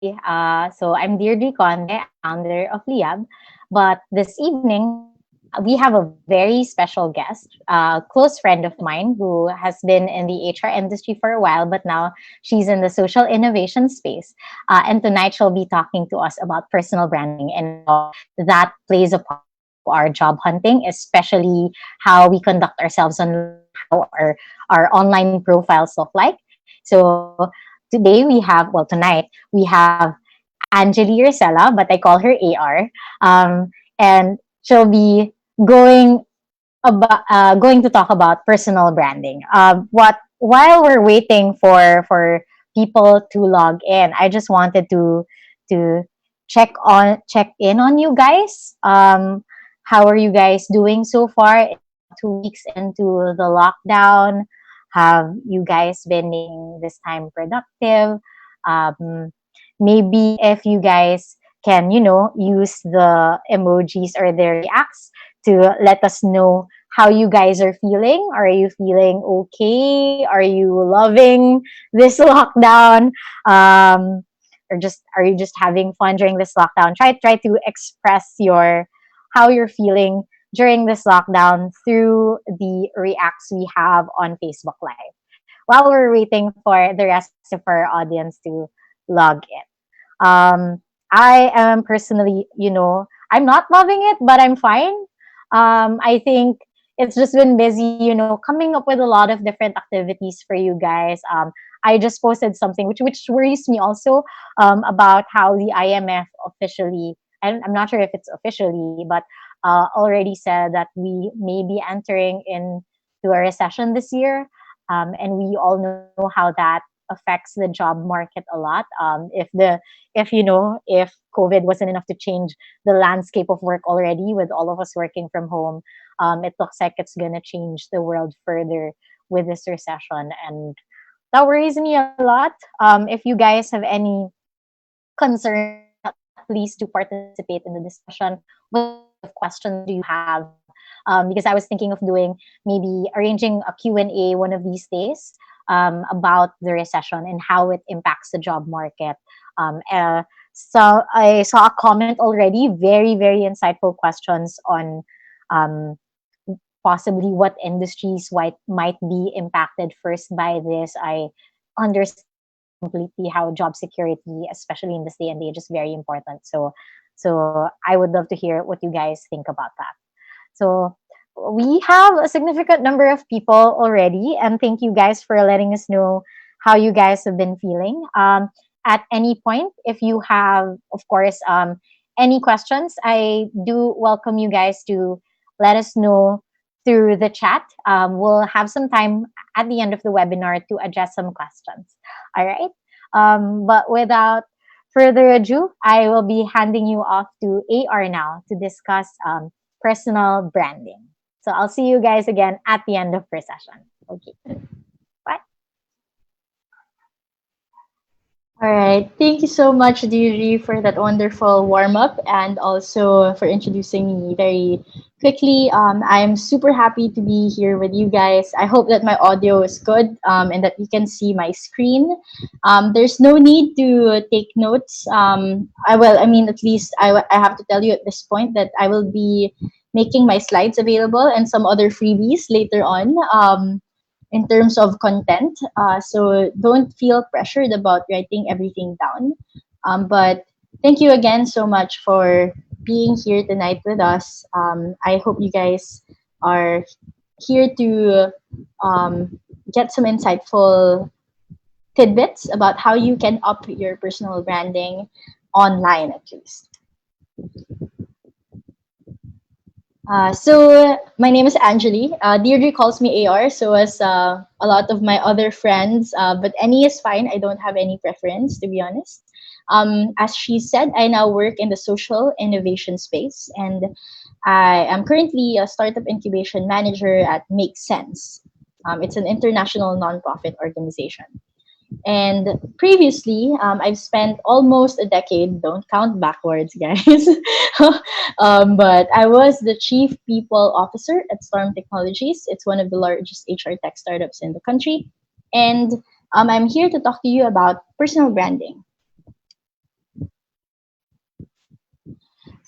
So I'm Deirdre Conde, I'm the founder of Liyab. But this evening, we have a very special guest, a close friend of mine who has been in the HR industry for a while, but now she's in the social innovation space. And tonight she'll be talking to us about personal branding and how that plays a part into our job hunting, especially how we conduct ourselves online, how our online profiles look like. So today we have, well, tonight we have Angeli Ursela, but I call her AR. And she'll be going going to talk about personal branding. What while we're waiting for people to log in, I just wanted to check in on you guys. How are you guys doing so far? It's 2 weeks into the lockdown. Have you guys been making this time productive? Um, Maybe if you guys can, use the emojis or the reacts to let us know how you guys are feeling. Are you feeling okay? Are you loving this lockdown? Or just are you just having fun during this lockdown? Try to express your how you're feeling during this lockdown through the reacts we have on Facebook Live. While we're waiting for the rest of our audience to log in. I am personally, I'm not loving it, but I'm fine. I think it's just been busy, coming up with a lot of different activities for you guys. I just posted something which worries me also about how the IMF officially, and I'm not sure if it's officially, but already said that we may be entering into a recession this year. And we all know how that affects the job market a lot. If COVID wasn't enough to change the landscape of work already, with all of us working from home, it looks like it's gonna change the world further with this recession, and that worries me a lot. If you guys have any concerns about that, please do participate in the discussion. What kind of questions do you have? Because I was thinking of doing, maybe arranging a Q&A one of these days about the recession and how it impacts the job market. So I saw a comment already, very, very insightful questions on um, possibly what industries might be impacted first by this. I understand completely how job security, especially in this day and age, is very important. So I would love to hear what you guys think about that. So we have a significant number of people already, and thank you guys for letting us know how you guys have been feeling. At any point, if you have, of course, any questions, I do welcome you guys to let us know through the chat. We'll have some time at the end of the webinar to address some questions. All right. But without further ado, I will be handing you off to AR now to discuss personal branding. So I'll see you guys again at the end of our session. Okay. Bye. All right. Thank you so much, Diri, for that wonderful warm up and also for introducing me very quickly. I'm super happy to be here with you guys. I hope that my audio is good and that you can see my screen. There's no need to take notes. I mean, at least I have to tell you at this point that I will be making my slides available and some other freebies later on. In terms of content. So don't feel pressured about writing everything down. But thank you again so much for being here tonight with us. I hope you guys are here to get some insightful tidbits about how you can up your personal branding online at least. So my name is Angeli. Deirdre calls me AR, so as a lot of my other friends. But any is fine. I don't have any preference, to be honest. As she said, I now work in the social innovation space, and I am currently a startup incubation manager at Make Sense. It's an international nonprofit organization. And previously, I've spent almost a decade, don't count backwards, guys. But I was the chief people officer at Storm Technologies. It's one of the largest HR tech startups in the country. And I'm here to talk to you about personal branding.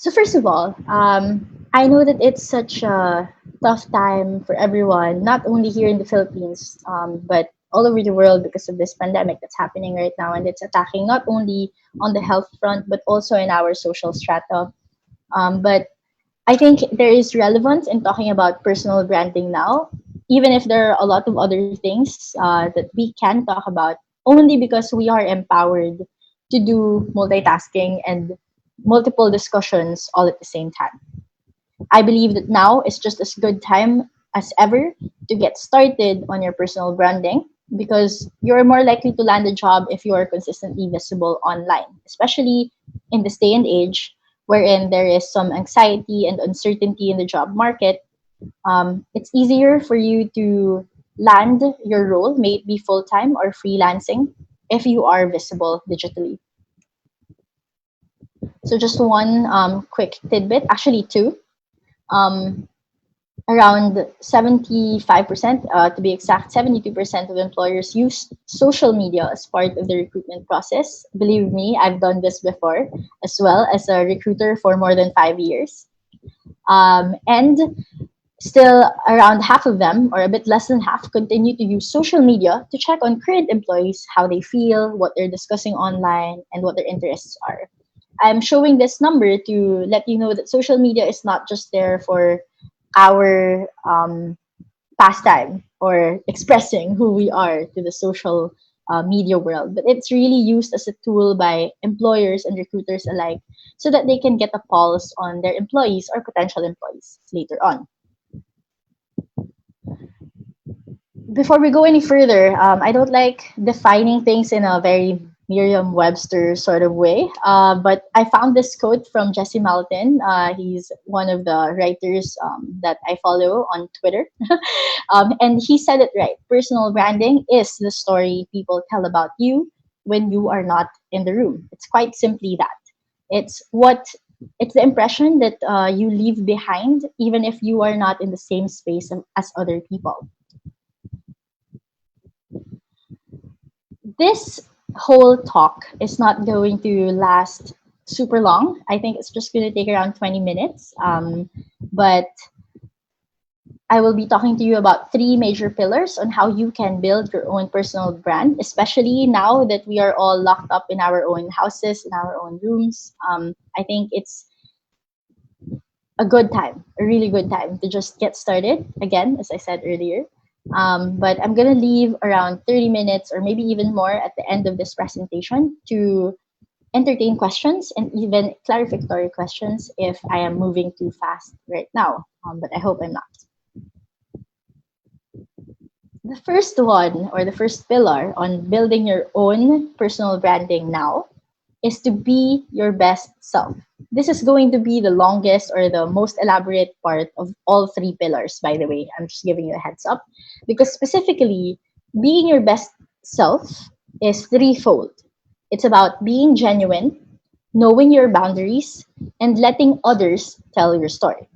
So first of all, I know that it's such a tough time for everyone, not only here in the Philippines, but all over the world because of this pandemic that's happening right now, and it's attacking not only on the health front but also in our social strata. But I think there is relevance in talking about personal branding now, even if there are a lot of other things that we can talk about, only because we are empowered to do multitasking and multiple discussions all at the same time. I believe that now is just as good time as ever to get started on your personal branding because you're more likely to land a job if you are consistently visible online, especially in this day and age wherein there is some anxiety and uncertainty in the job market. It's easier for you to land your role, may it be full time or freelancing, if you are visible digitally. So, just one quick tidbit, actually, two. Um, Around 75%, to be exact, 72% of employers use social media as part of the recruitment process. Believe me, I've done this before as well as a recruiter for more than 5 years. And still, around half of them, or a bit less than half, continue to use social media to check on current employees, how they feel, what they're discussing online, and what their interests are. I'm showing this number to let you know that social media is not just there for our pastime or expressing who we are to the social media world, but it's really used as a tool by employers and recruiters alike so that they can get a pulse on their employees or potential employees later on. Before we go any further, I don't like defining things in a very Merriam-Webster sort of way, but I found this quote from Jesse Maltin. He's one of the writers that I follow on Twitter. And he said it right. Personal branding is the story people tell about you when you are not in the room. It's quite simply that. It's what it's the impression that you leave behind, even if you are not in the same space as other people. This whole talk is not going to last super long. I think it's just going to take around 20 minutes. But I will be talking to you about three major pillars on how you can build your own personal brand, especially now that we are all locked up in our own houses, in our own rooms. I think it's a good time, a really good time to just get started again, as I said earlier. But I'm going to leave around 30 minutes or maybe even more at the end of this presentation to entertain questions and even clarificatory questions if I am moving too fast right now. But I hope I'm not. The first one, or the first pillar on building your own personal branding now, is to be your best self. This is going to be the longest or the most elaborate part of all three pillars, by the way. I'm just giving you a heads up. Because specifically, being your best self is threefold. It's about being genuine, knowing your boundaries, and letting others tell your story.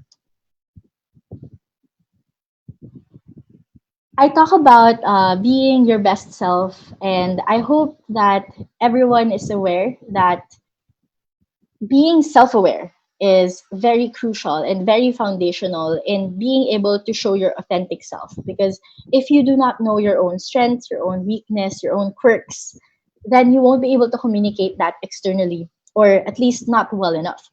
I talk about being your best self, and I hope that everyone is aware that being self aware is very crucial and very foundational in being able to show your authentic self. Because if you do not know your own strengths, your own weakness, your own quirks, then you won't be able to communicate that externally, or at least not well enough.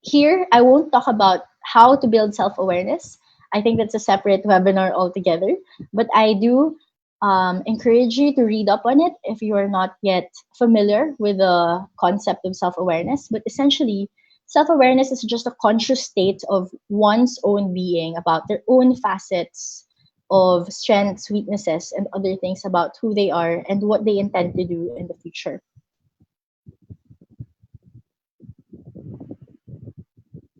Here, I won't talk about how to build self awareness. I think that's a separate webinar altogether. But I do encourage you to read up on it if you are not yet familiar with the concept of self awareness. But essentially, self awareness is just a conscious state of one's own being about their own facets of strengths, weaknesses, and other things about who they are and what they intend to do in the future.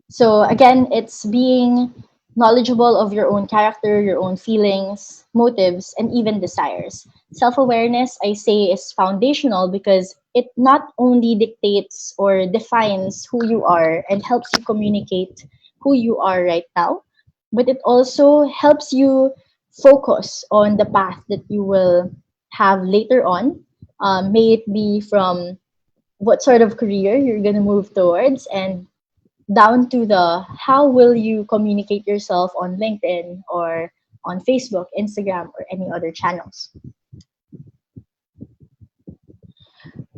So again, it's being knowledgeable of your own character, your own feelings, motives, and even desires. Self-awareness, I say, is foundational because it not only dictates or defines who you are and helps you communicate who you are right now, but it also helps you focus on the path that you will have later on. May it be from what sort of career you're going to move towards and down to the how will you communicate yourself on LinkedIn or on Facebook, Instagram, or any other channels.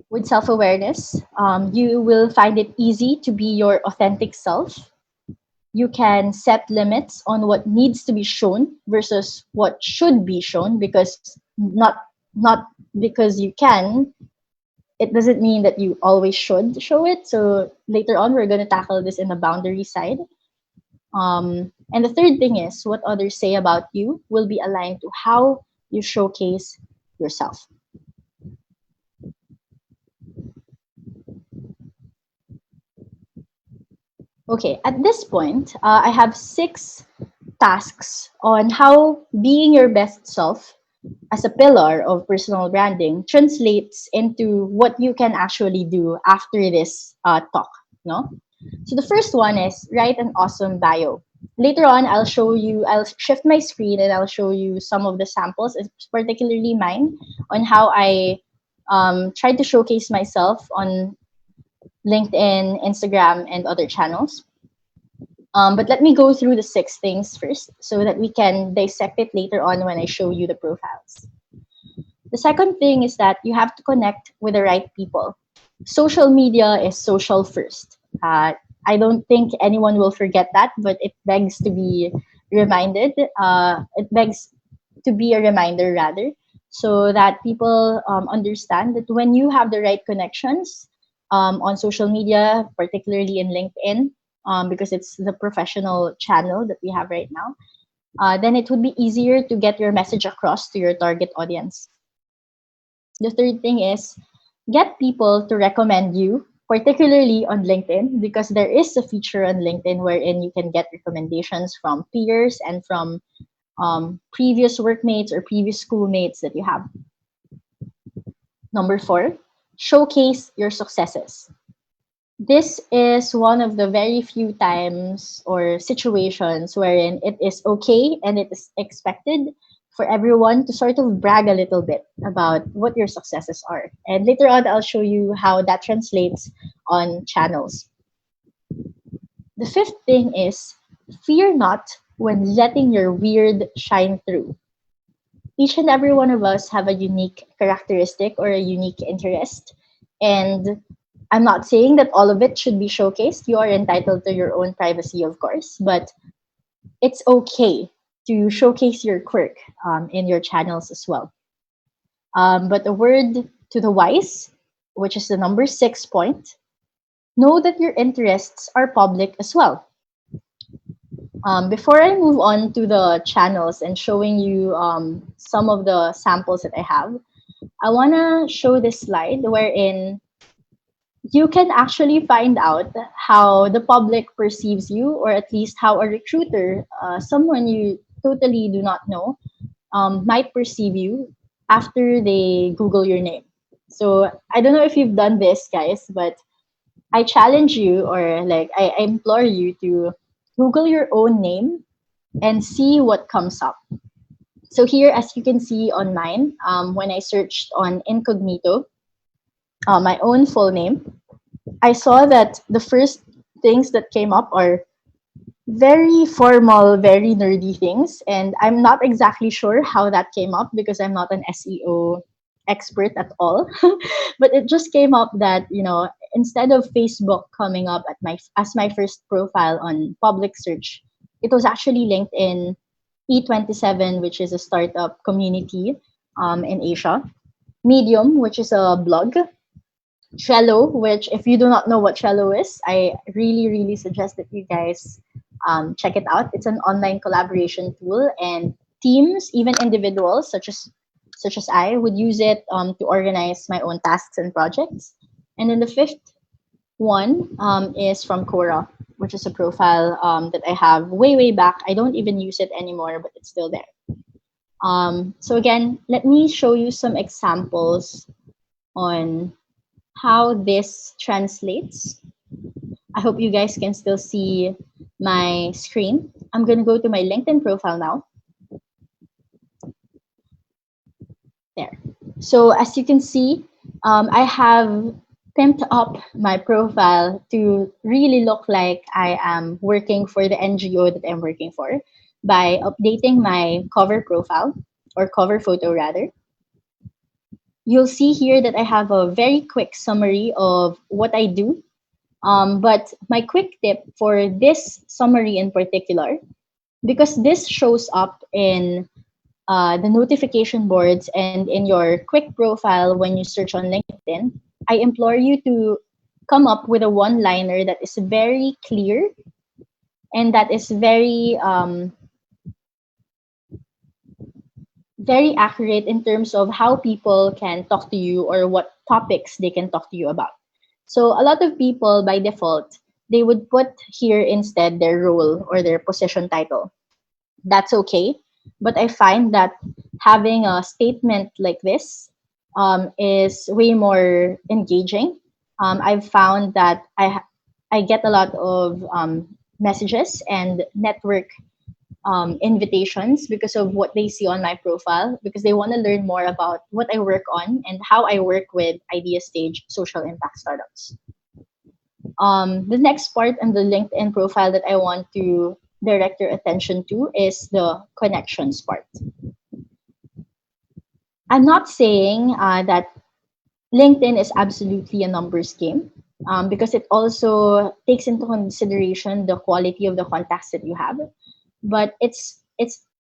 With self awareness, you will find it easy to be your authentic self. You can set limits on what needs to be shown versus what should be shown, because not because you can, it doesn't mean that you always should show it. So later on, we're going to tackle this in the boundary side. And the third thing is what others say about you will be aligned to how you showcase yourself. Okay, at this point, I have 6 tasks on how being your best self as a pillar of personal branding translates into what you can actually do after this talk. No? So the first one is write an awesome bio. Later on, I'll shift my screen and I'll show you some of the samples, particularly mine, on how I tried to showcase myself on LinkedIn, Instagram, and other channels. But let me go through the 6 things first so that we can dissect it later on when I show you the profiles. The second thing is that you have to connect with the right people. Social media is social first. I don't think anyone will forget that, but it begs to be reminded. It begs to be a reminder, rather, so that people understand that when you have the right connections on social media, particularly in LinkedIn, because it's the professional channel that we have right now, then it would be easier to get your message across to your target audience. The third thing is get people to recommend you, particularly on LinkedIn, because there is a feature on LinkedIn wherein you can get recommendations from peers and from previous workmates or previous schoolmates that you have. Number 4, showcase your successes. This is one of the very few times or situations wherein it is okay and it is expected for everyone to sort of brag a little bit about what your successes are. And later on, I'll show you how that translates on channels. The fifth thing is fear not when letting your weird shine through. Each and every one of us have a unique characteristic or a unique interest. And I'm not saying that all of it should be showcased. You are entitled to your own privacy, of course, but it's okay to showcase your quirk in your channels as well. But a word to the wise, which is the number 6 point, know that your interests are public as well. Before I move on to the channels and showing you some of the samples that I have, I want to show this slide wherein you can actually find out how the public perceives you, or at least how a recruiter, someone you totally do not know, might perceive you after they Google your name. So I don't know if you've done this, guys, but I challenge you, or like I implore you to Google your own name and see what comes up. So here, as you can see on mine, when I searched on incognito, my own full name, I saw that the first things that came up are very formal, very nerdy things. And I'm not exactly sure how that came up because I'm not an SEO expert at all. But it just came up that, instead of Facebook coming up as my first profile on public search, it was actually LinkedIn, E27, which is a startup community in Asia, Medium, which is a blog, Trello, which if you do not know what Trello is, I really, really suggest that you guys check it out. It's an online collaboration tool, and teams, even individuals such as I, would use it to organize my own tasks and projects. And then the fifth one is from Quora, which is a profile that I have way, way back. I don't even use it anymore, but it's still there. So again, let me show you some examples on how this translates. I hope you guys can still see my screen. I'm going to go to my LinkedIn profile now. There. So as you can see, I have pimped up my profile to really look like I am working for the NGO that I'm working for by updating my cover profile or cover photo rather. You'll see here that I have a very quick summary of what I do. But my quick tip for this summary in particular, because this shows up in the notification boards and in your quick profile when you search on LinkedIn, I implore you to come up with a one liner that is very clear and that is very accurate in terms of how people can talk to you or what topics they can talk to you about. So a lot of people by default, they would put here instead their role or their position title. That's okay. But I find that having a statement like this is way more engaging. I've found that I get a lot of messages and network invitations because of what they see on my profile, because they want to learn more about what I work on and how I work with idea stage social impact startups. The next part in the LinkedIn profile that I want to direct your attention to is the connections part. I'm not saying that LinkedIn is absolutely a numbers game because it also takes into consideration the quality of the contacts that you have. But it's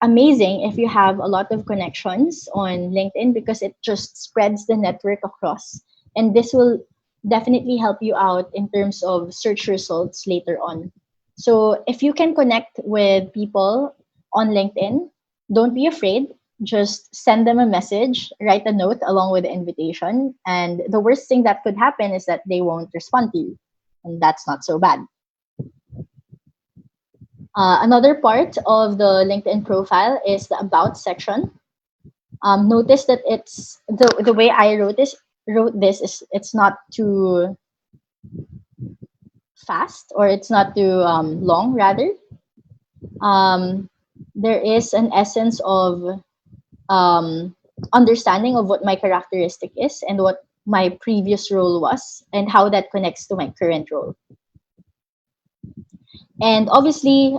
amazing if you have a lot of connections on LinkedIn because it just spreads the network across, and this will definitely help you out in terms of search results later on. So if you can connect with people on LinkedIn, don't be afraid. Just send them a message, write a note along with the invitation, and the worst thing that could happen is that they won't respond to you, and that's not so bad. Another part of the LinkedIn profile is the about section. Notice that it's the way I wrote this is it's not too fast or it's not too long. Rather, um, there is an essence of um, understanding of what my characteristic is and what my previous role was and how that connects to my current role. And obviously,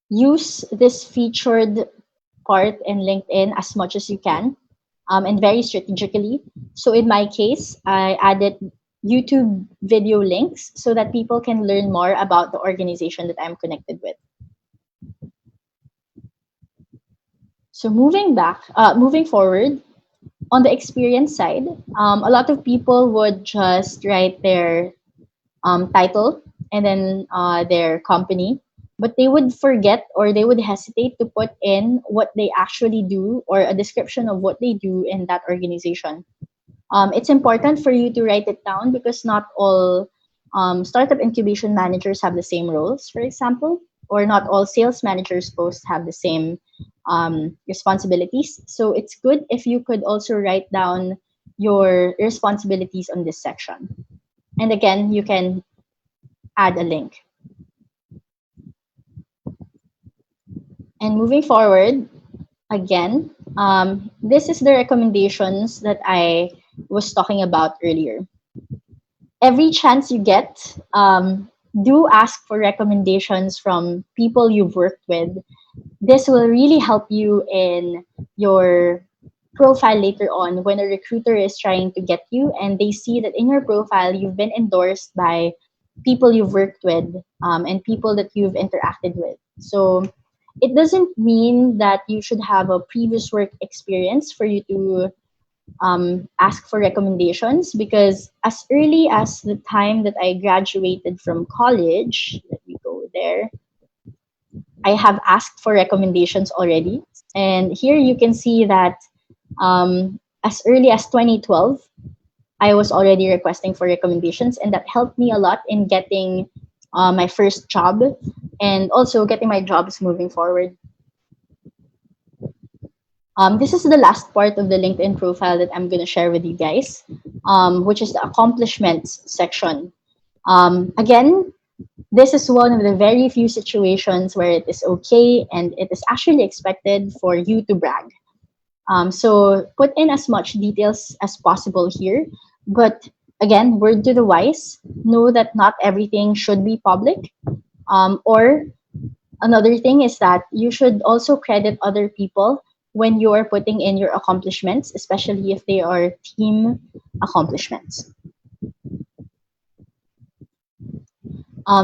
use this featured part in LinkedIn as much as you can and very strategically. So in my case, I added YouTube video links so that people can learn more about the organization that I'm connected with. So moving forward, on the experience side, a lot of people would just write their title and then their company, but they would forget or they would hesitate to put in what they actually do or a description of what they do in that organization. It's important for you to write it down because not all startup incubation managers have the same roles, for example, or not all sales managers posts have the same responsibilities. So it's good if you could also write down your responsibilities on this section. And again, you can add a link. And moving forward, again, this is the recommendations that I was talking about earlier. Every chance you get, do ask for recommendations from people you've worked with. This will really help you in your profile later on when a recruiter is trying to get you and they see that in your profile you've been endorsed by people you've worked with and people that you've interacted with. So it doesn't mean that you should have a previous work experience for you to ask for recommendations, because as early as the time that I graduated from college, let me go there, I have asked for recommendations already. And here you can see that as early as 2012, I was already requesting for recommendations, and that helped me a lot in getting my first job and also getting my jobs moving forward. This is the last part of the LinkedIn profile that I'm going to share with you guys, which is the accomplishments section. Again, this is one of the very few situations where it is okay and it is actually expected for you to brag. So put in as much details as possible here, but again, word to the wise, know that not everything should be public. Or another thing is that you should also credit other people when you are putting in your accomplishments, especially if they are team accomplishments.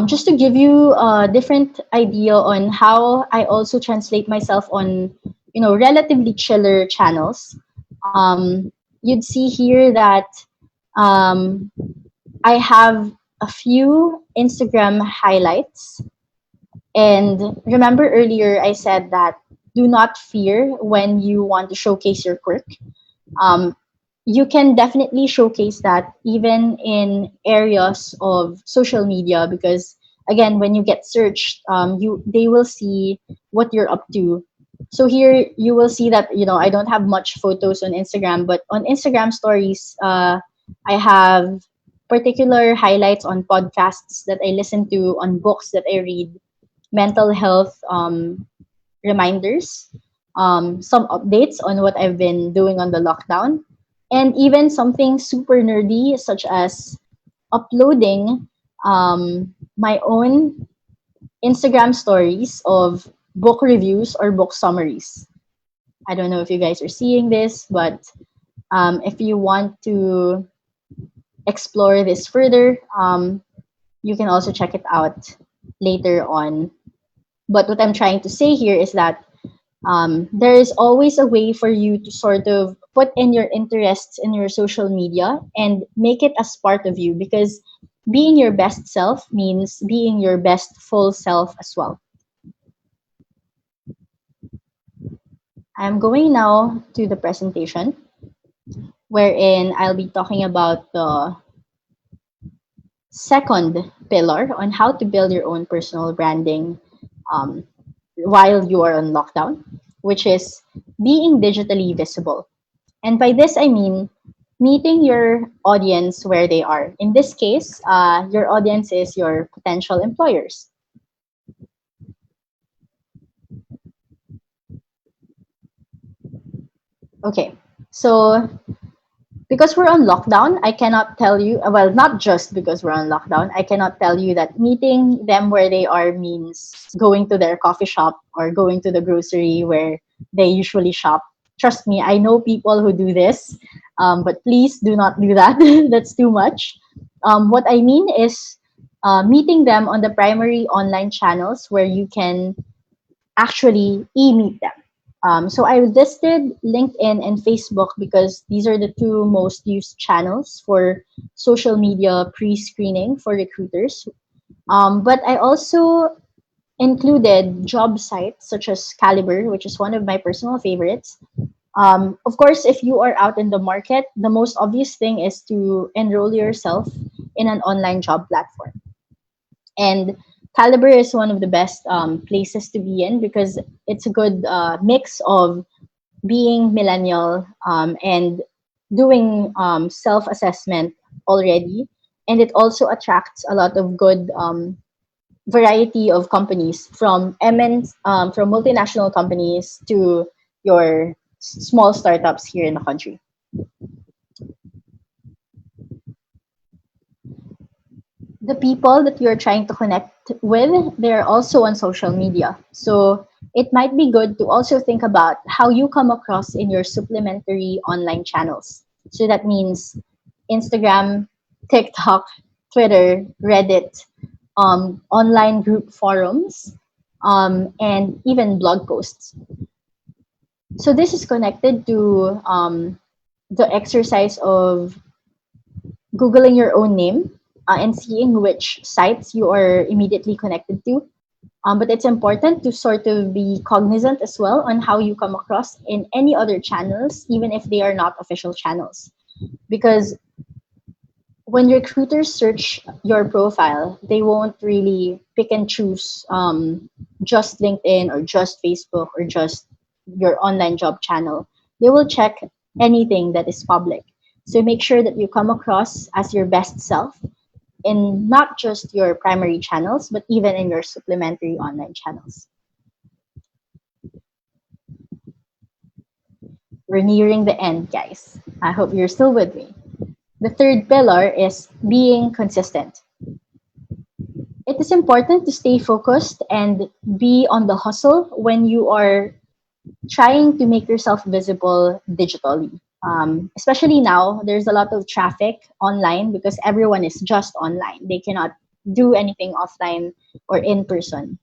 Just to give you a different idea on how I also translate myself on, relatively chiller channels. You'd see here that um, I have a few Instagram highlights. And remember earlier, I said that do not fear when you want to showcase your quirk. Um, you can definitely showcase that even in areas of social media because again when you get searched you they will see what you're up to. So here you will see that I don't have much photos on Instagram, but on Instagram stories I have particular highlights on podcasts that I listen to, on books that I read, mental health reminders, some updates on what I've been doing on the lockdown, and even something super nerdy, such as uploading my own Instagram stories of book reviews or book summaries. I don't know if you guys are seeing this, but if you want to explore this further, you can also check it out later on. But what I'm trying to say here is that there is always a way for you to sort of put in your interests in your social media and make it as part of you because being your best self means being your best full self as well. I'm going now to the presentation wherein I'll be talking about the second pillar on how to build your own personal branding um, while you are on lockdown, which is being digitally visible. And by this, I mean meeting your audience where they are. In this case, your audience is your potential employers. Okay, so because we're on lockdown, I cannot tell you, well, not just because we're on lockdown, I cannot tell you that meeting them where they are means going to their coffee shop or going to the grocery where they usually shop. Trust me, I know people who do this, but please do not do that. That's too much. What I mean is meeting them on the primary online channels where you can actually e-meet them. So I listed LinkedIn and Facebook because these are the two most used channels for social media pre-screening for recruiters. But I also included job sites such as Caliber, which is one of my personal favorites. Of course, if you are out in the market, the most obvious thing is to enroll yourself in an online job platform. And Caliber is one of the best places to be in because it's a good mix of being millennial and doing self-assessment already, and it also attracts a lot of good variety of companies from from multinational companies to your small startups here in the country. The people that you're trying to connect with, they're also on social media. So it might be good to also think about how you come across in your supplementary online channels. So that means Instagram, TikTok, Twitter, Reddit, online group forums, and even blog posts. So this is connected to the exercise of Googling your own name and seeing which sites you are immediately connected to. But it's important to sort of be cognizant as well on how you come across in any other channels, even if they are not official channels. Because when recruiters search your profile, they won't really pick and choose just LinkedIn or just Facebook or just your online job channel. They will check anything that is public. So make sure that you come across as your best self in not just your primary channels, but even in your supplementary online channels. We're nearing the end, guys. I hope you're still with me. The third pillar is being consistent. It is important to stay focused and be on the hustle when you are trying to make yourself visible digitally. Especially now, there's a lot of traffic online because everyone is just online. They cannot do anything offline or in person.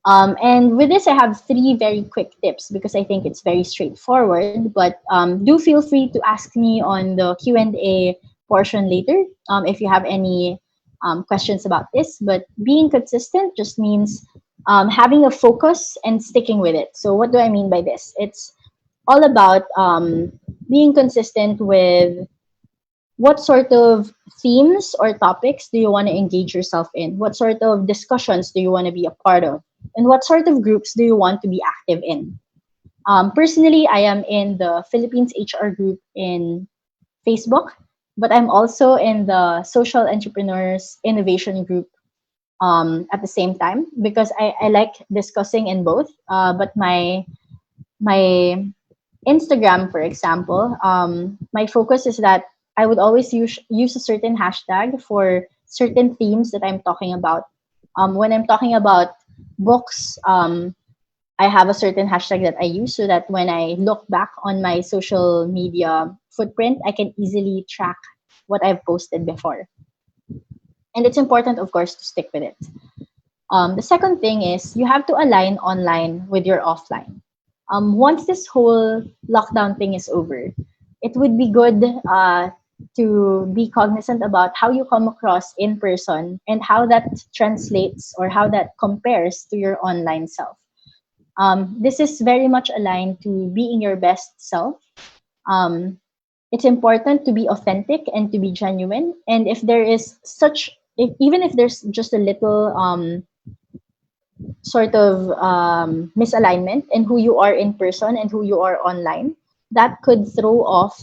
And with this, I have three very quick tips because I think it's very straightforward. But do feel free to ask me on the Q&A portion later if you have any questions about this. But being consistent just means having a focus and sticking with it. So what do I mean by this? It's all about being consistent with what sort of themes or topics do you want to engage yourself in? What sort of discussions do you want to be a part of? And what sort of groups do you want to be active in? Personally, I am in the Philippines HR group in Facebook, but I'm also in the Social Entrepreneurs Innovation group at the same time because I like discussing in both. But my Instagram, for example, my focus is that I would always use a certain hashtag for certain themes that I'm talking about. When I'm talking about books, I have a certain hashtag that I use so that when I look back on my social media footprint, I can easily track what I've posted before. And it's important, of course, to stick with it. The second thing is you have to align online with your offline. Once this whole lockdown thing is over, it would be good to be cognizant about how you come across in person and how that translates or how that compares to your online self. This is very much aligned to being your best self. Um, it's important to be authentic and to be genuine. And if there is even if there's just a little sort of misalignment in who you are in person and who you are online, that could throw off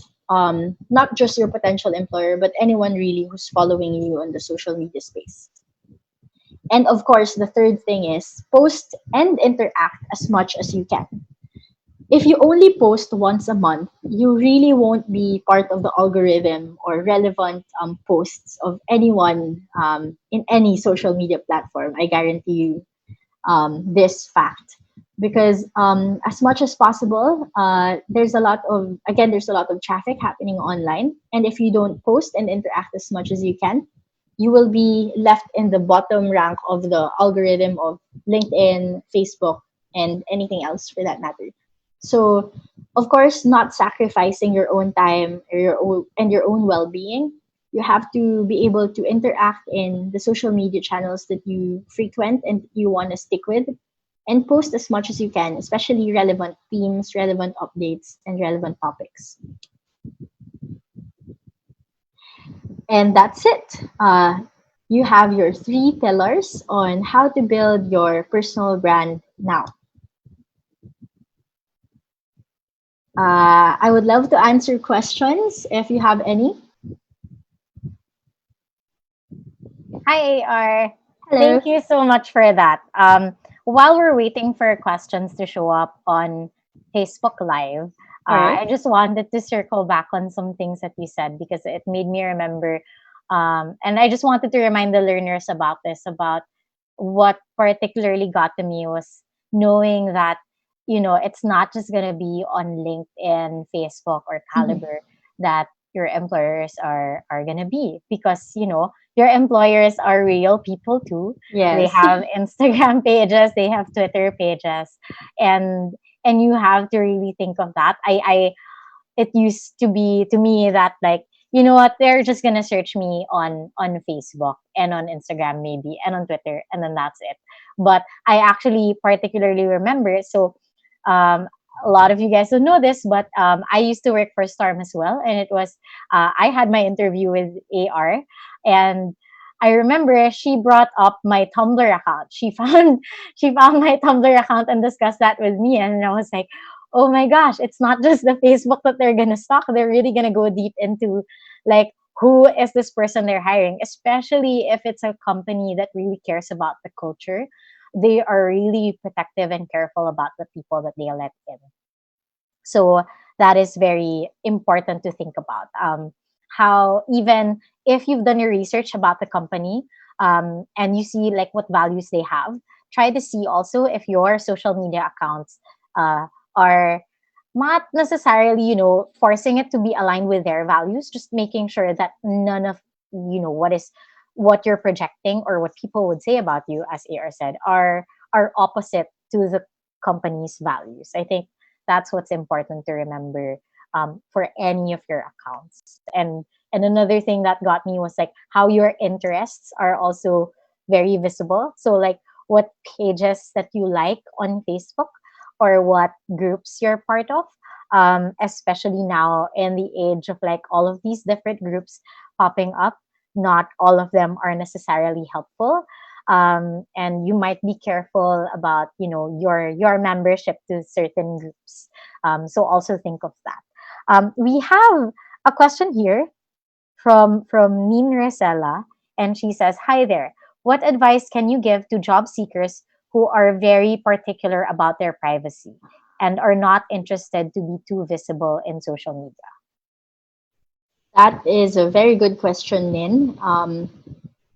not just your potential employer, but anyone really who's following you on the social media space. And of course, the third thing is post and interact as much as you can. If you only post once a month, you really won't be part of the algorithm or relevant posts of anyone in any social media platform. I guarantee you this fact because as much as possible there's a lot of traffic happening online, and if you don't post and interact as much as you can, you will be left in the bottom rank of the algorithm of LinkedIn, Facebook, and anything else for that matter. So of course, not sacrificing your own time or your own well-being, you have to be able to interact in the social media channels that you frequent and you want to stick with, and post as much as you can, especially relevant themes, relevant updates, and relevant topics. And that's it. You have your three pillars on how to build your personal brand now. I would love to answer questions if you have any. Hi, AR. Hello. Thank you so much for that. While we're waiting for questions to show up on Facebook Live, All right. I just wanted to circle back on some things that you said because it made me remember. And I just wanted to remind the learners about this, about what particularly got to me was knowing that, it's not just going to be on LinkedIn, Facebook, or Mhm. Caliber that your employers are going to be, because, your employers are real people too. They Yes. have Instagram pages, they have Twitter pages, and you have to really think of that. It used to be to me that, like, you know what, they're just gonna search me on Facebook and on Instagram maybe and on Twitter, and then that's it. But I actually particularly remember, so um a lot of you guys don't know this, but I used to work for Storm as well, and it was I had my interview with AR, and I remember she brought up my Tumblr account. She found my Tumblr account and discussed that with me, and I was like, oh my gosh, it's not just the Facebook that they're gonna stalk. They're really gonna go deep into, like, who is this person they're hiring, especially if it's a company that really cares about the culture. They are really protective and careful about the people that they let in. So that is very important to think about. How even if you've done your research about the company, and you see like what values they have, try to see also if your social media accounts uh, are not necessarily, forcing it to be aligned with their values, just making sure that none of, what you're projecting or what people would say about you, as AR said, are opposite to the company's values. I think that's what's important to remember, for any of your accounts. And another thing that got me was like how your interests are also very visible. So like what pages that you like on Facebook, or what groups you're part of. Especially now in the age of like all of these different groups popping up, not all of them are necessarily helpful. And you might be careful about, your membership to certain groups. So also think of that. We have a question here from Nin Resela, and she says, "Hi there. What advice can you give to job seekers who are very particular about their privacy and are not interested to be too visible in social media?" That is a very good question, Nin.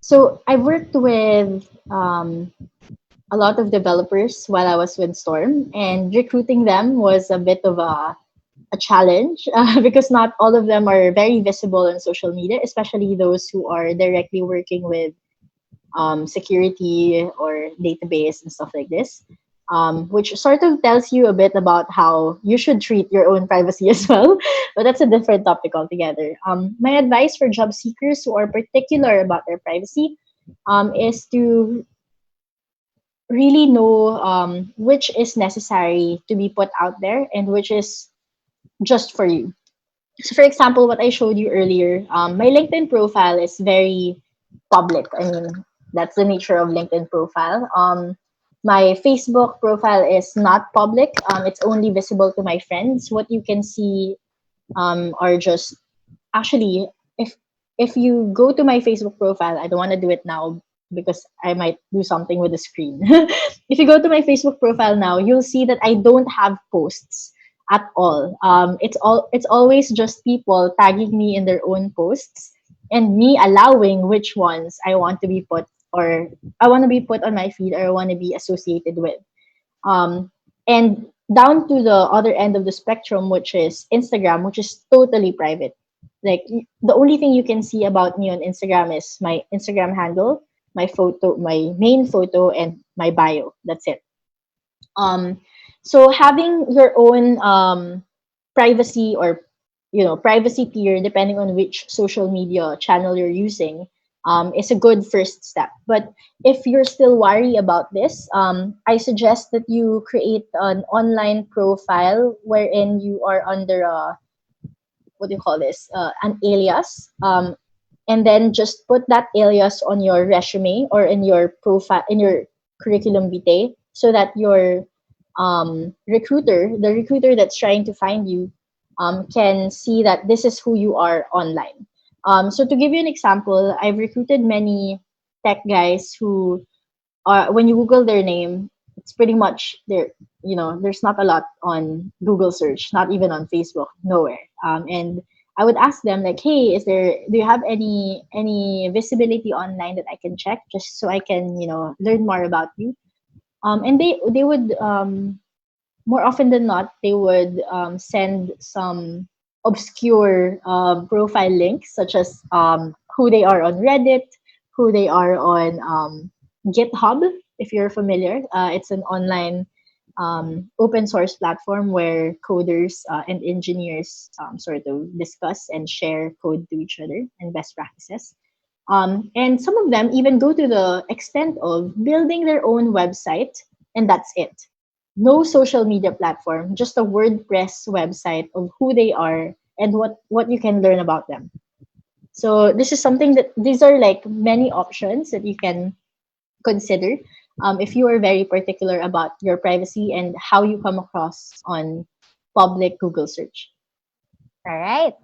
So I worked with a lot of developers while I was with Storm, and recruiting them was a bit of a challenge because not all of them are very visible on social media, especially those who are directly working with security or database and stuff like this, which sort of tells you a bit about how you should treat your own privacy as well. But that's a different topic altogether. My advice for job seekers who are particular about their privacy is to really know which is necessary to be put out there and which is just for you. So, for example, what I showed you earlier, my LinkedIn profile is very public. I mean, that's the nature of LinkedIn profile. My Facebook profile is not public. It's only visible to my friends. What you can see are just actually, if you go to my Facebook profile, I don't want to do it now because I might do something with the screen. If you go to my Facebook profile now, you'll see that I don't have posts at all. It's always just people tagging me in their own posts and me allowing which ones I want to be put or I want to be put on my feed or I want to be associated with. Um, and down to the other end of the spectrum, which is Instagram, which is totally private. Like the only thing you can see about me on Instagram is my Instagram handle, my photo, my main photo, and my bio. That's it. Um, so having your own privacy or privacy tier, depending on which social media channel you're using, is a good first step. But if you're still worried about this, I suggest that you create an online profile wherein you are under a what do you call this an alias, and then just put that alias on your resume or in your profile in your curriculum vitae so that your the recruiter that's trying to find you can see that this is who you are online. So to give you an example, I've recruited many tech guys who when you Google their name, it's pretty much there. There's not a lot on Google search, not even on Facebook, nowhere. And I would ask them like, "Hey, do you have any visibility online that I can check just so I can learn more about you?" And they would more often than not, they would send some obscure profile links, such as who they are on Reddit, who they are on GitHub, if you're familiar. It's an online open source platform where coders and engineers sort of discuss and share code to each other and best practices. And some of them even go to the extent of building their own website, and that's it. No social media platform, just a WordPress website of who they are and what you can learn about them. So this is something that these are like many options that you can consider if you are very particular about your privacy and how you come across on public Google search. All right.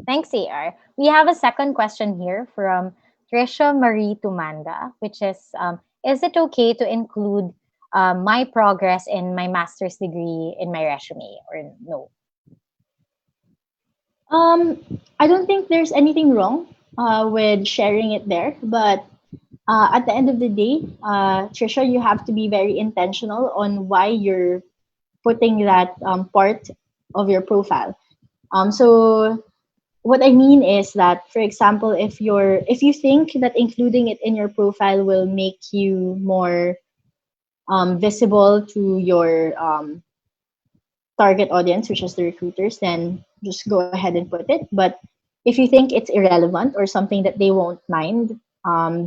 Thanks, AR. We have a second question here from Trisha Marie Tumanda, which is it okay to include my progress in my master's degree in my resume or no? I don't think there's anything wrong with sharing it there, but at the end of the day, Trisha, you have to be very intentional on why you're putting that part of your profile. So what I mean is that, for example, if you think that including it in your profile will make you more visible to your target audience, which is the recruiters, then just go ahead and put it. But if you think it's irrelevant or something that they won't mind,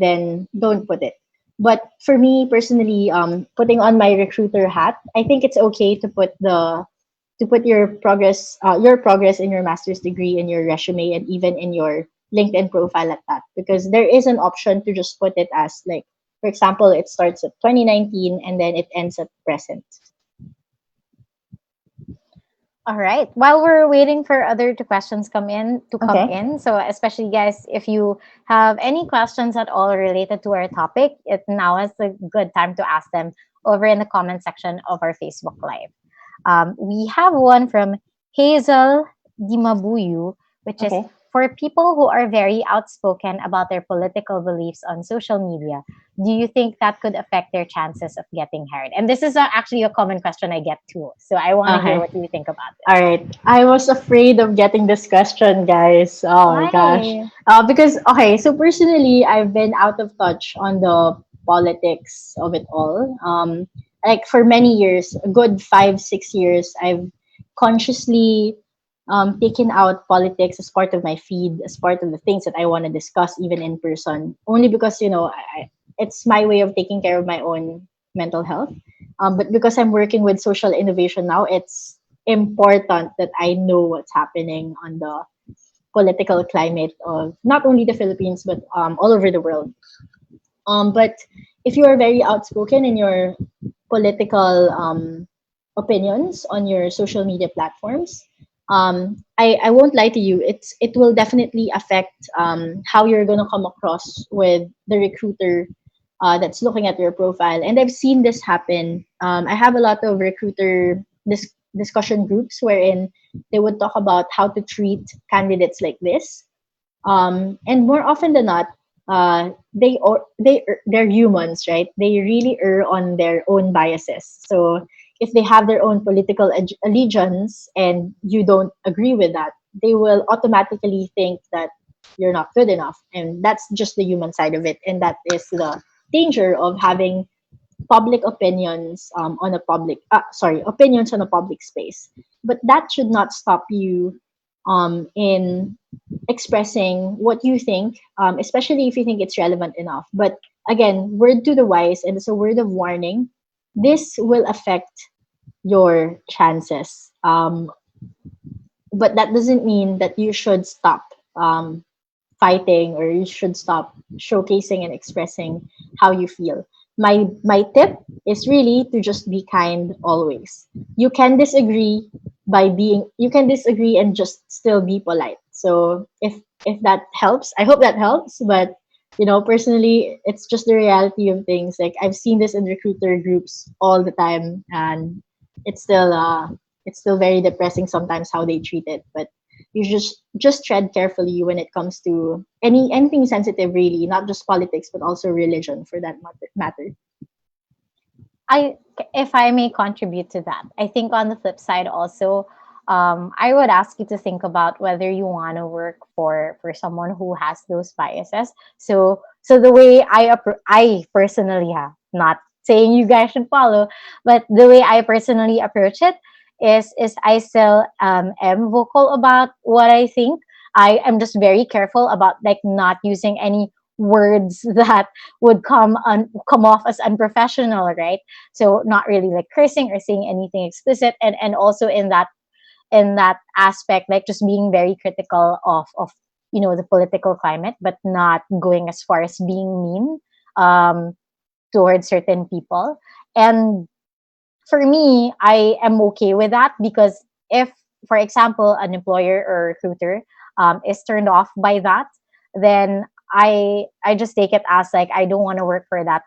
then don't put it. But for me personally, putting on my recruiter hat, I think it's okay to put your progress in your master's degree in your resume and even in your LinkedIn profile at that, because there is an option to just put it as like, for example, it starts at 2019 and then it ends at present. All right. While we're waiting for other two questions come Okay. in, so especially guys, if you have any questions at all related to our topic, it now is a good time to ask them over in the comment section of our Facebook Live. We have one from Hazel Dimabuyu, which is Okay. for people who are very outspoken about their political beliefs on social media. Do you think that could affect their chances of getting hired? And this is actually a common question I get too. So I want to hear Okay. what you think about All this. right. I was afraid of getting this question, guys. Oh my gosh. Why? Because, okay, so personally, I've been out of touch on the politics of it all. Like for many years, a good 5, 6 years, I've consciously taken out politics as part of my feed, as part of the things that I want to discuss, even in person, only because, it's my way of taking care of my own mental health. But because I'm working with social innovation now, it's important that I know what's happening on the political climate of not only the Philippines but all over the world. But if you are very outspoken in your political opinions on your social media platforms, I won't lie to you. It will definitely affect how you're gonna come across with the recruiter that's looking at your profile. And I've seen this happen. I have a lot of recruiter discussion groups wherein they would talk about how to treat candidates like this, and more often than not, they're humans, right? They really err on their own biases. So if they have their own political allegiance and you don't agree with that, they will automatically think that you're not good enough, and that's just the human side of it. And that is the danger of having public opinions on a public sorry opinions on a public space. But that should not stop you in expressing what you think, especially if you think it's relevant enough. But again, word to the wise, and it's a word of warning, this will affect your chances. But that doesn't mean that you should stop fighting, or you should stop showcasing and expressing how you feel. My tip is really to just be kind always. You can disagree and just still be polite. So if that helps, I hope that helps. But personally, it's just the reality of things. Like I've seen this in recruiter groups all the time, and it's still uh it's still very depressing sometimes how they treat it. But you just tread carefully when it comes to anything sensitive, really, not just politics but also religion for that matter. I, if I may contribute to that, I think on the flip side also, I would ask you to think about whether you want to work for someone who has those biases. So the way I personally have, not saying you guys should follow, but the way I personally approach it is I still am vocal about what I think. I am just very careful about like not using any words that would come off as unprofessional, right? So not really like cursing or saying anything explicit, and also in that aspect, like just being very critical of the political climate, but not going as far as being mean um towards certain people. And for me, I am okay with that, because if, for example, an employer or recruiter is turned off by that, then I just take it as like I don't want to work for that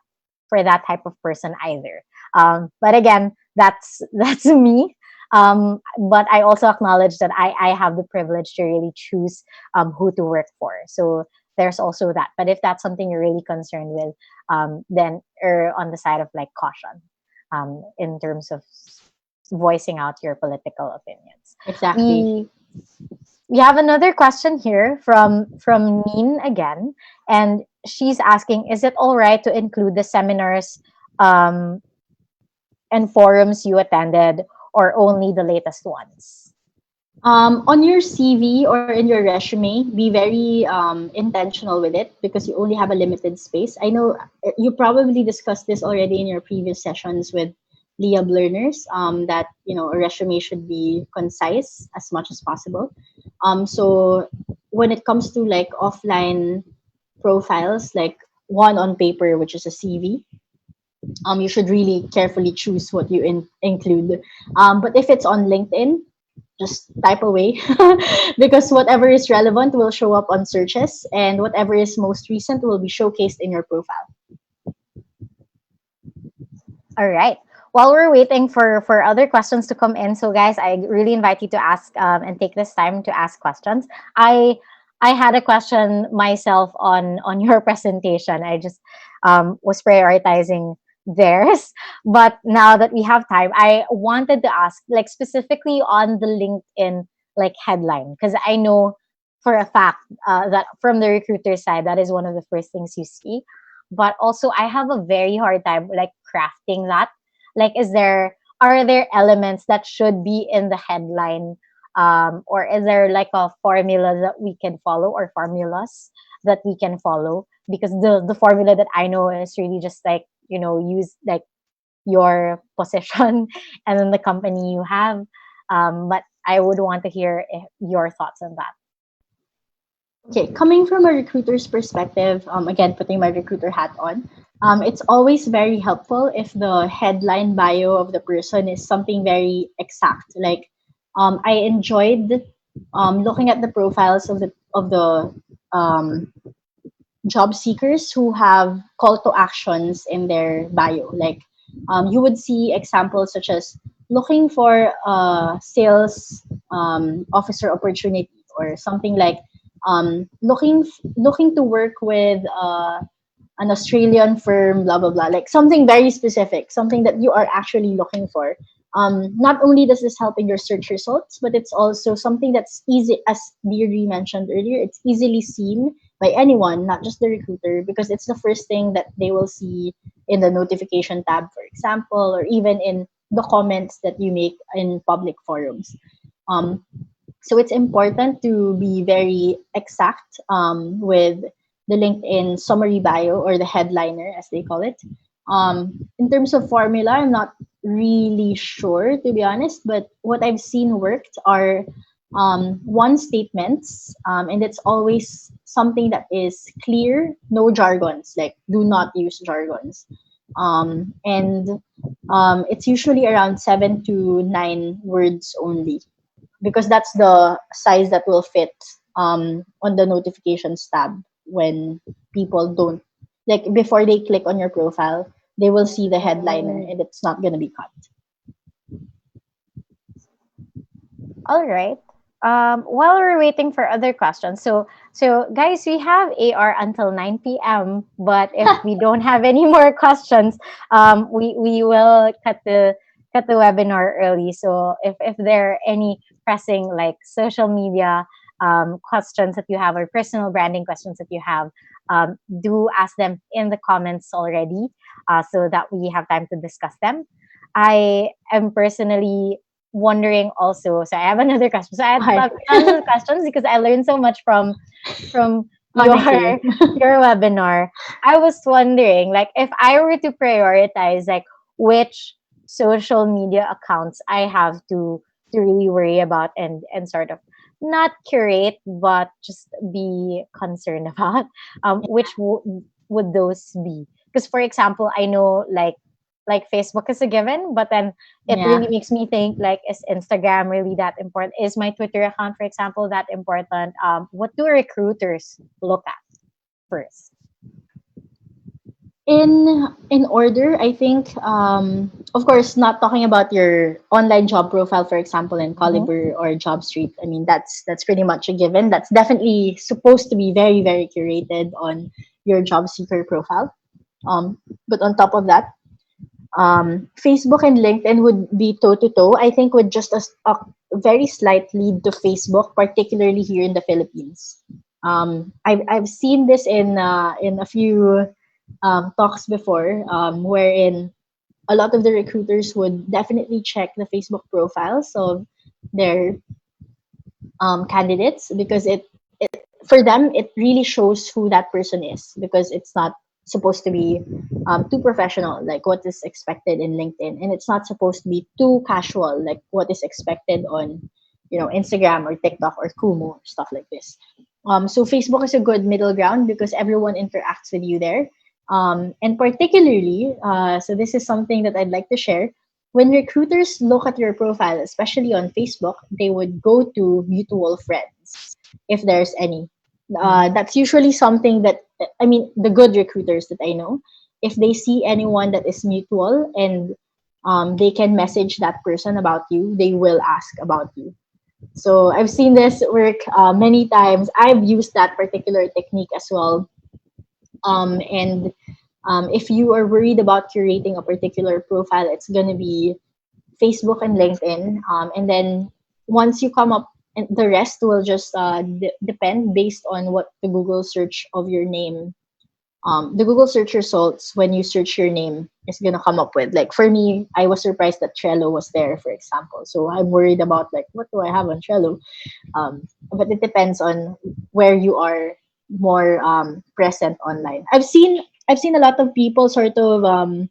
type of person either. But again, that's that's me. But I also acknowledge that I have the privilege to really choose who to work for. So there's also that. But if that's something you're really concerned with, then err on the side of like caution in terms of voicing out your political opinions. Exactly. We we have another question here from Neen again, and she's asking, is it all right to include the seminars um, and forums you attended, or only the latest ones? On your CV or in your resume, be very intentional with it because you only have a limited space. I know you probably discussed this already in your previous sessions with liyab learners, that a resume should be concise as much as possible. So when it comes to like offline profiles, like one on paper, which is a CV, you should really carefully choose what you include. But if it's on LinkedIn, just type away because whatever is relevant will show up on searches and whatever is most recent will be showcased in your profile. All right. While we're waiting for other questions to come in, so guys, I really invite you to ask and take this time to ask questions. I had a question myself on your presentation. I just was prioritizing theirs, but now that we have time, I wanted to ask like specifically on the LinkedIn like headline, because I know for a fact that from the recruiter side, that is one of the first things you see. But also I have a very hard time like crafting that. Like, are there elements that should be in the headline, or is there like a formula that we can follow, or formulas that we can follow? Because the formula that I know is really just like, use like your position and then the company you have. But I would want to hear your thoughts on that. Okay, coming from a recruiter's perspective, again, putting my recruiter hat on, it's always very helpful if the headline bio of the person is something very exact. Like, I enjoyed looking at the profiles of the job seekers who have call to actions in their bio. Like, you would see examples such as looking for a sales officer opportunity or something like looking to work with an Australian firm, blah blah blah, like something very specific, something that you are actually looking for. Not only does this help in your search results, but it's also something that's easy, as Deirdre mentioned earlier. It's easily seen by anyone, not just the recruiter, because it's the first thing that they will see in the notification tab, for example, or even in the comments that you make in public forums. Um, so it's important to be very exact with the LinkedIn summary bio or the headliner, as they call it. In terms of formula, I'm not really sure, to be honest, but what I've seen worked are one statements, and it's always something that is clear, no jargons, like do not use jargons. And it's usually around 7 to 9 words only because that's the size that will fit on the notifications tab when people don't, like, before they click on your profile, they will see the headliner Mm. and it's not going to be cut. All right. While we're waiting for other questions, so guys, we have AR until 9 p.m. But if we don't have any more questions, we will cut the webinar early. So if there are any pressing like social media questions that you have, or personal branding questions that you have, do ask them in the comments already, so that we have time to discuss them. I am personally wondering also. So I have another question. So I had Hi. tons of questions because I learned so much from Oh, your thank you. your webinar. I was wondering, like, if I were to prioritize like which social media accounts I have to really worry about and sort of not curate but just be concerned about, which would those be? Because for example, I know like Facebook is a given, but then it Yeah. really makes me think like, is Instagram really that important? Is my Twitter account, for example, that important? What do recruiters look at first? In order, I think of course, not talking about your online job profile, for example, in Mm-hmm. Caliber or Job Street. I mean, that's pretty much a given. That's definitely supposed to be very, very curated on your job seeker profile. But on top of that, Facebook and LinkedIn would be toe to toe. I think with just a very slight lead to Facebook, particularly here in the Philippines. I've seen this in a few talks before, wherein a lot of the recruiters would definitely check the Facebook profiles of their candidates because it for them it really shows who that person is because it's not supposed to be too professional like what is expected in LinkedIn, and it's not supposed to be too casual like what is expected on Instagram or TikTok or Kumu or stuff like this. So Facebook is a good middle ground because everyone interacts with you there. And particularly, so this is something that I'd like to share. When recruiters look at your profile, especially on Facebook, they would go to mutual friends if there's any. That's usually something that, I mean, the good recruiters that I know, if they see anyone that is mutual and they can message that person about you, they will ask about you. So I've seen this work many times. I've used that particular technique as well. And if you are worried about curating a particular profile, it's going to be Facebook and LinkedIn. And then once you come up, and the rest will just depend based on what the Google search of your name, the Google search results when you search your name is gonna come up with. Like for me, I was surprised that Trello was there, for example. So I'm worried about like what do I have on Trello? But it depends on where you are more present online. I've seen a lot of people sort of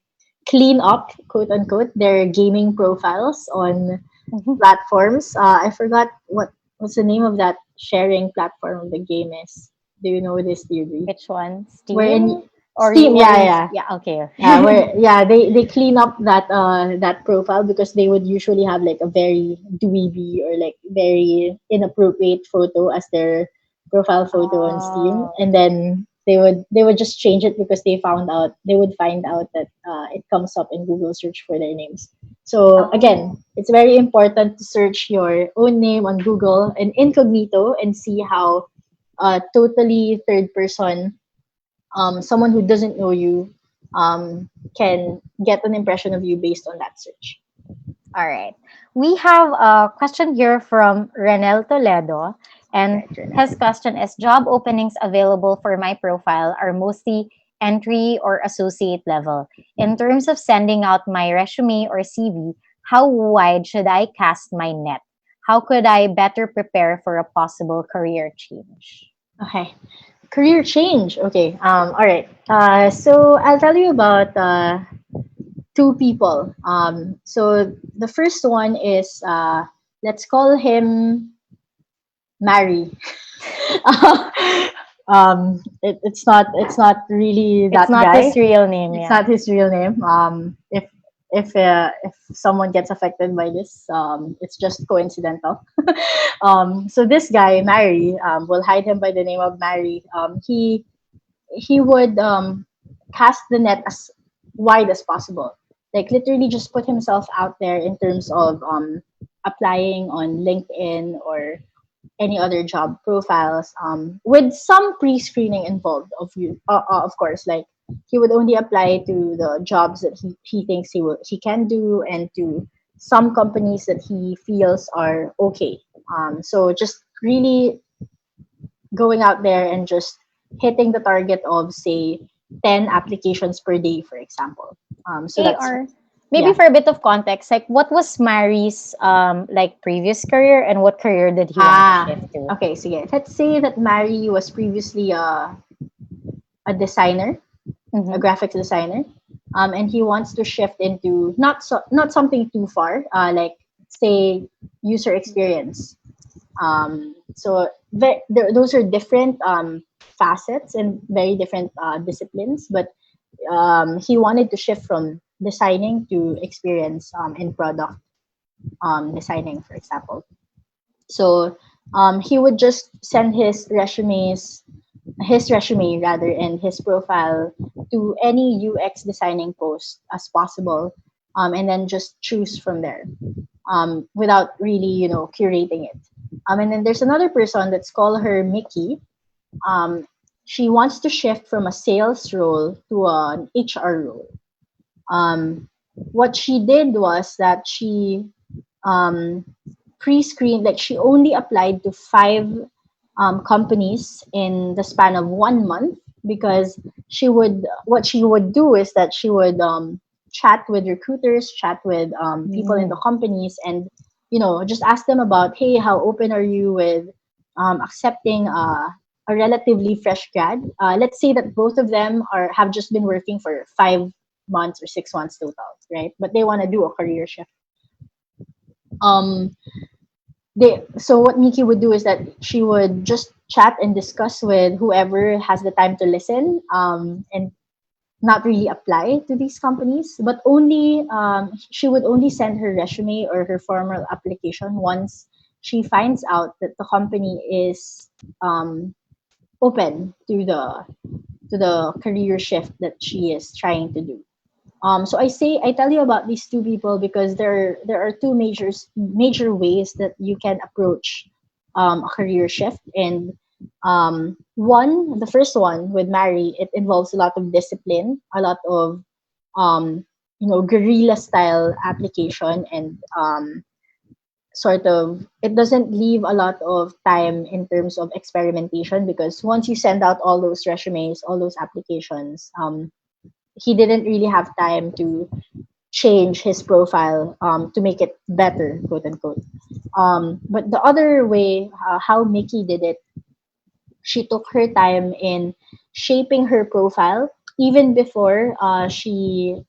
clean up, quote unquote, their gaming profiles on Mm-hmm. platforms. I forgot what's the name of that sharing platform the game is. Do you know this theory? Which one? Wherein Steam? Or you Steam, were yeah, you? yeah. Yeah. Okay. Yeah, where they clean up that profile because they would usually have like a very dweeby or like very inappropriate photo as their profile photo on Steam, Oh. and then they would just change it because they would find out that it comes up in Google search for their names. So again, Oh. it's very important to search your own name on Google and incognito and see how totally third person, someone who doesn't know you, can get an impression of you based on that search. All right. We have a question here from Renel Toledo, and Right, Rena. his question is: job openings available for my profile are mostly entry or associate level. In terms of sending out my resume or CV, how wide should I cast my net? How could I better prepare for a possible career change? Okay. Career change. Okay. All right. So I'll tell you about two people. So the first one is let's call him Mary. It's not really It's that not his guy. real name, It's yeah. not his real name. If someone gets affected by this, it's just coincidental. So this guy, Mary, we'll hide him by the name of Mary. He would cast the net as wide as possible. Like literally, just put himself out there in terms of applying on LinkedIn or any other job profiles, with some pre-screening involved of course, like he would only apply to the jobs that he thinks he can do and to some companies that he feels are okay. So just really going out there and just hitting the target of say 10 applications per day, for example. So Okay, that's or maybe yeah. for a bit of context, like what was Mary's like previous career and what career did he want to shift to? Okay, so yeah, let's say that Mary was previously a designer, a Mm-hmm. graphics designer, and he wants to shift into not something too far, like say user experience. Those are different facets and very different disciplines, but he wanted to shift from designing to experience in product designing, for example. So he would just send his resume rather, and his profile to any UX designing post as possible and then just choose from there, without really, curating it. And then there's another person, let's call her Mickey. Um, she wants to shift from a sales role to an HR role. What she did was that she um, pre-screened, like she only applied to five companies in the span of 1 month, because what she would do is that she would chat with recruiters, chat with people in the Mm. companies, and just ask them about, hey, how open are you with accepting a relatively fresh grad. Let's say that both of them have just been working for 5 months or 6 months total, right? But they want to do a career shift. Um, so what Nikki would do is that she would just chat and discuss with whoever has the time to listen, and not really apply to these companies, but only she would only send her resume or her formal application once she finds out that the company is um, open to the career shift that she is trying to do. So I tell you about these two people because there are two major ways that you can approach a career shift. And the first one with Mary, it involves a lot of discipline, a lot of guerrilla style application, and sort of it doesn't leave a lot of time in terms of experimentation, because once you send out all those resumes, all those applications, he didn't really have time to change his profile to make it better, quote unquote. But the other way, how Mickey did it, she took her time in shaping her profile even before she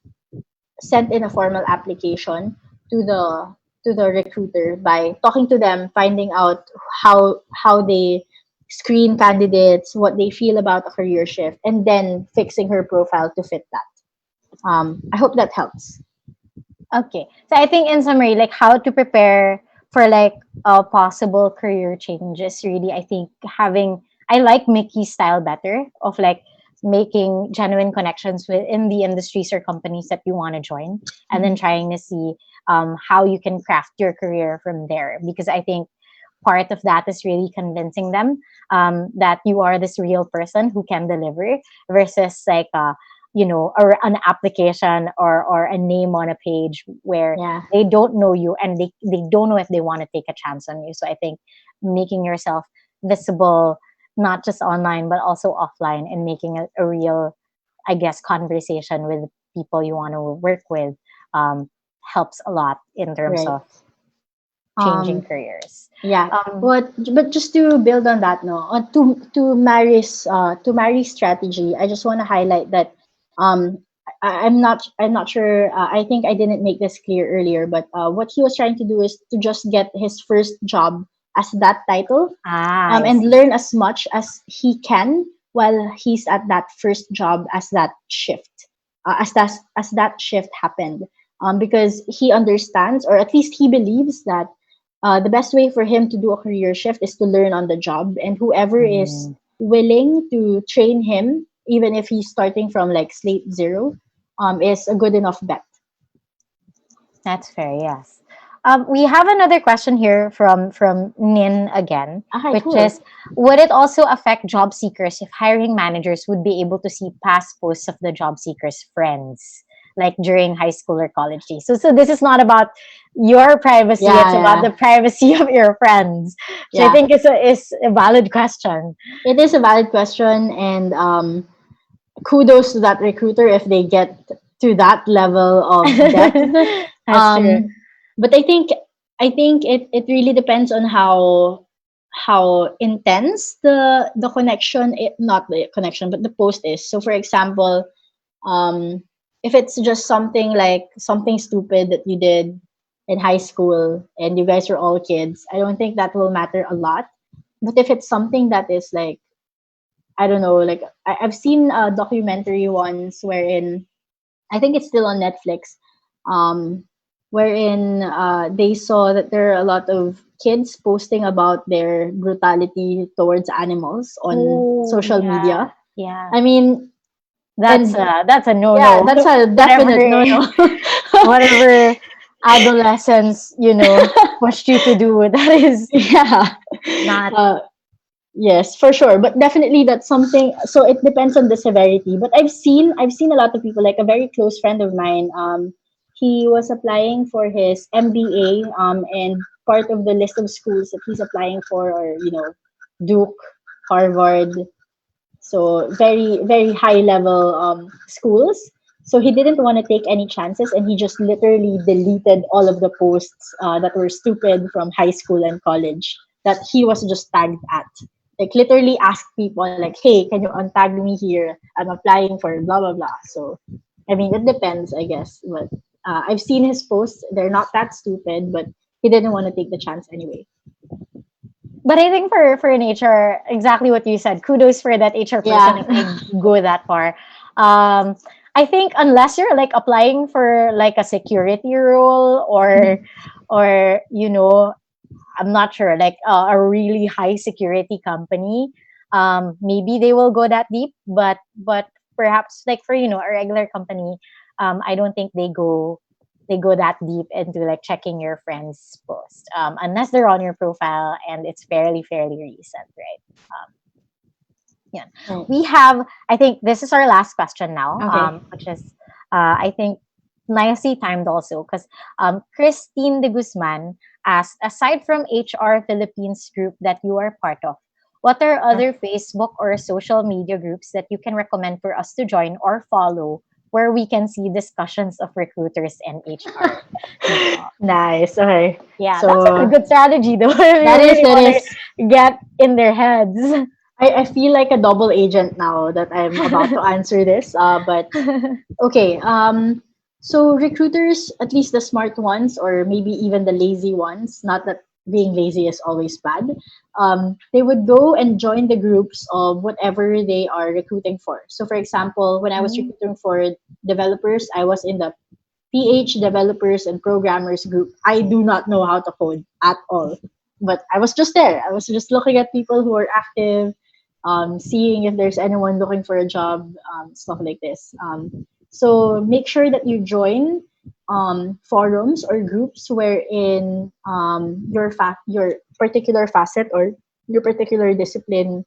sent in a formal application to the recruiter, by talking to them, finding out how they screen candidates, what they feel about a career shift, and then fixing her profile to fit that. I hope that helps. Okay. So I think in summary, like how to prepare for like a possible career changes, really, I think I like Mickey's style better of like making genuine connections within the industries or companies that you want to join, and then Mhm. trying to see how you can craft your career from there. Because I think part of that is really convincing them that you are this real person who can deliver versus like or an application or a name on a page where Yeah, they don't know you and they don't know if they want to take a chance on you. So I think making yourself visible, not just online but also offline, and making a real, I guess, conversation with people you want to work with um, helps a lot in terms right. of changing Um, careers. yeah. um, But just to build on that, no, to Mary's strategy, I just want to highlight that I'm not sure. I think I didn't make this clear earlier, but what he was trying to do is to just get his first job as that title, I and see. learn as much as he can while he's at that first job as that shift, as that shift happened, because he understands, or at least he believes that the best way for him to do a career shift is to learn on the job, and whoever is Mm, willing to train him, even if he's starting from like slate zero, is a good enough bet. that's fair, yes. We have another question here from Nin again, Okay, which cool. is, would it also affect job seekers if hiring managers would be able to see past posts of the job seekers' friends, like during high school or college days? So this is not about your privacy; it's Yeah, about the yeah, privacy of your friends, which I yeah. think is a valid question. It is a valid question, and kudos to that recruiter if they get to that level of depth. That's true. But I think it really depends on how intense the connection, not the connection, but the post is. So for example, um, if it's just something like something stupid that you did in high school and you guys are all kids, I don't think that will matter a lot. But if it's something that is like, I don't know, like I've seen a documentary once wherein I think it's still on Netflix, um, wherein they saw that there are a lot of kids posting about their brutality towards animals on Oh social yeah, media. yeah. I mean, And that's a no yeah, no. that's a whatever definite no no. whatever adolescence, pushed you to do, that is Yeah. not. Uh, yes, for sure. But definitely that's something, so it depends on the severity. But I've seen a lot of people, like a very close friend of mine, he was applying for his MBA, and part of the list of schools that he's applying for are, Duke, Harvard, so very very high level schools. So he didn't want to take any chances, and he just literally deleted all of the posts that were stupid from high school and college that he was just tagged at. Like literally ask people like, hey, can you untag me here, I'm applying for blah blah blah. So I mean, it depends, I guess. But I've seen his posts, they're not that stupid, but he didn't want to take the chance anyway. But I think for an HR, exactly what you said. Kudos for that HR person if they Yeah. go that far. I think unless you're like applying for like a security role, or I'm not sure, like a really high security company, maybe they will go that deep. But perhaps like for a regular company, I don't think they go that deep into like checking your friends' post, unless they're on your profile and it's fairly recent, right? Yeah. Right. We have, I think this is our last question now, Okay. which is, I think, nicely timed also, because Christine de Guzman asked, aside from HR Philippines group that you are part of, what are other Facebook or social media groups that you can recommend for us to join or follow, where we can see discussions of recruiters and HR? Nice. Okay. Yeah, that's a So good strategy though. If you that is really that want is to get in their heads. I feel like a double agent now that I'm about to answer this. But okay. So recruiters, at least the smart ones, or maybe even the lazy ones, not that being lazy is always bad. They would go and join the groups of whatever they are recruiting for. So, for example, when I was Mm. recruiting for developers, I was in the PH developers and programmers group. I do not know how to code at all, but I was just there. I was just looking at people who are active, seeing if there's anyone looking for a job, stuff like this. So make sure that you join forums or groups wherein your particular facet or your particular discipline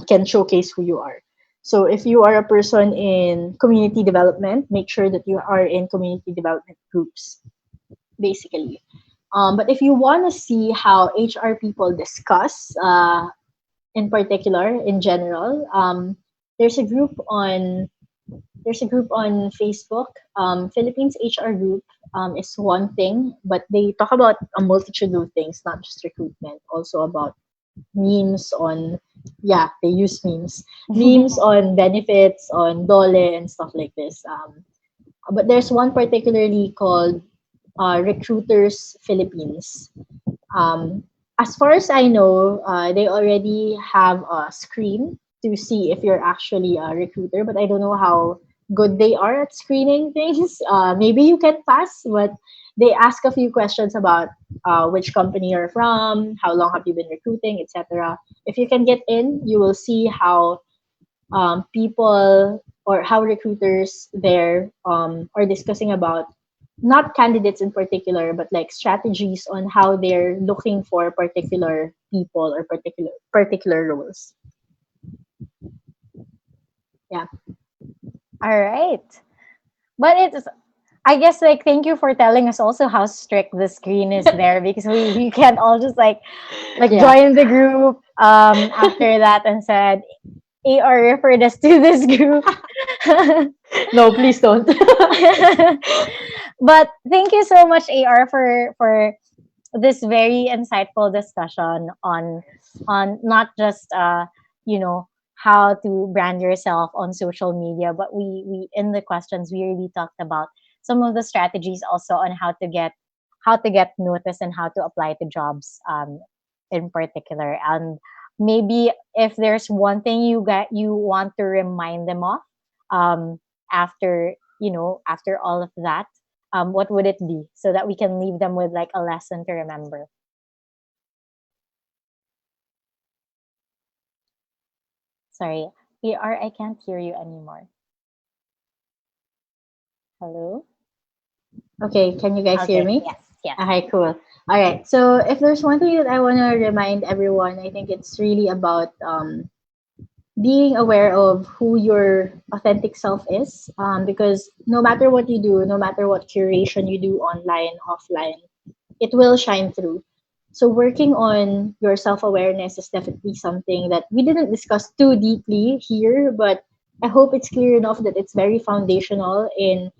can showcase who you are. So if you are a person in community development, make sure that you are in community development groups, basically. But if you want to see how HR people discuss, in particular, in general, there's a group on there's a group on Facebook. Philippines HR group is one thing, but they talk about a multitude of things, not just recruitment, also about memes on, yeah, they use memes on benefits, on dole and stuff like this. But there's one particularly called Recruiters Philippines. um, as far as I know, they already have a screen to see if you're actually a recruiter, but I don't know how good they are at screening things. Maybe you can pass, but they ask a few questions about which company you're from, how long have you been recruiting, etc. If you can get in, you will see how people or how recruiters there are discussing about not candidates in particular, but like strategies on how they're looking for particular people or particular roles. Yeah. All right. But it's, I guess, like, thank you for telling us also how strict the screen is there, because we can't all just like Yeah. join the group after that and said AR referred us to this group. No, please don't. But thank you so much, AR, for this very insightful discussion on not just you know how to brand yourself on social media, but we in the questions we really talked about some of the strategies also on how to get noticed and how to apply to jobs, in particular. And maybe if there's one thing you want to remind them of, um after all of that, what would it be, so that we can leave them with like a lesson to remember? Sorry, AR, I can't hear you anymore. Hello. Okay, can you guys hear Okay. me? Yes. Yes. Okay, cool. All right. So if there's one thing that I want to remind everyone, I think it's really about being aware of who your authentic self is. Because no matter what you do, no matter what curation you do online, offline, it will shine through. So working on your self-awareness is definitely something that we didn't discuss too deeply here, but I hope it's clear enough that it's very foundational in